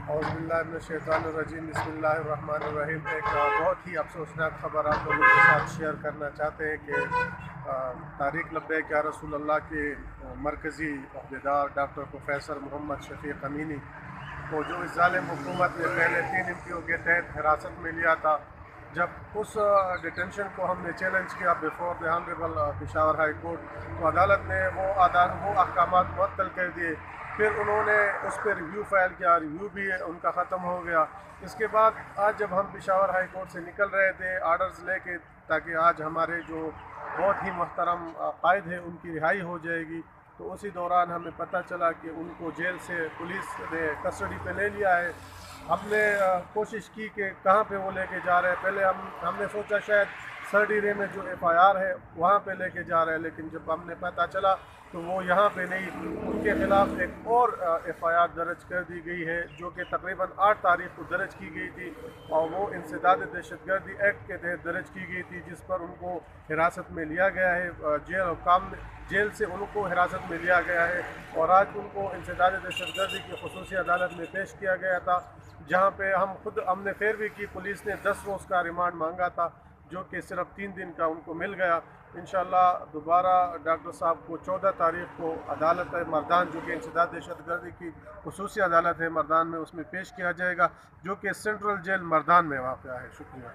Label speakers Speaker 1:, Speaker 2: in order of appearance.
Speaker 1: اعوذ باللہ من الشیطان الرجیم، بسم اللہ الرحمن الرحیم۔ ایک بہت ہی افسوسناک خبر آپ لوگوں کے ساتھ شیئر کرنا چاہتے ہیں کہ طارق لبیک یا رسول اللہ کے مرکزی عہدیدار ڈاکٹر پروفیسر محمد شفیق امینی کو جو اس ظالم حکومت نے پہلے 3 امپیوں کے تحت حراست میں لیا تھا، جب اس ڈیٹینشن کو ہم نے چیلنج کیا before the honourable Peshawar high court, تو عدالت نے وہ احکامات معطل کر دیے۔ پھر انہوں نے اس پہ ریویو فائل کیا، ریویو بھی ان کا ختم ہو گیا۔ اس کے بعد آج جب ہم پشاور ہائی کورٹ سے نکل رہے تھے آرڈرز لے کے، تاکہ آج ہمارے جو بہت ہی محترم قائد ہیں ان کی رہائی ہو جائے گی، تو اسی دوران ہمیں پتہ چلا کہ ان کو جیل سے پولیس نے کسٹڈی پہ لے لیا ہے۔ ہم نے کوشش کی کہ کہاں پہ وہ لے کے جا رہے ہیں۔ پہلے ہم نے سوچا شاید سرڈی رے میں جو ایف آئی آر ہے وہاں پہ لے کے جا رہے ہیں، لیکن جب ہم نے پتہ چلا تو وہ یہاں پہ نہیں، ان کے خلاف ایک اور ایف آئی آر درج کر دی گئی ہے، جو کہ تقریباً 8 تاریخ کو درج کی گئی تھی، اور وہ انسداد دہشت گردی ایکٹ کے تحت درج کی گئی تھی، جس پر ان کو حراست میں لیا گیا ہے، جیل سے ان کو حراست میں لیا گیا ہے، اور آج ان کو انسداد دہشت گردی کی خصوصی عدالت میں پیش کیا گیا تھا، جہاں پہ ہم نے پیروی کی۔ پولیس نے 10 روز کا ریمانڈ مانگا تھا، جو کہ صرف 3 دن کا ان کو مل گیا۔ انشاءاللہ دوبارہ ڈاکٹر صاحب کو 14 تاریخ کو عدالت مردان، جو کہ انسداد دہشت گردی کی خصوصی عدالت ہے مردان میں، اس میں پیش کیا جائے گا، جو کہ سینٹرل جیل مردان میں واقع ہے۔ شکریہ۔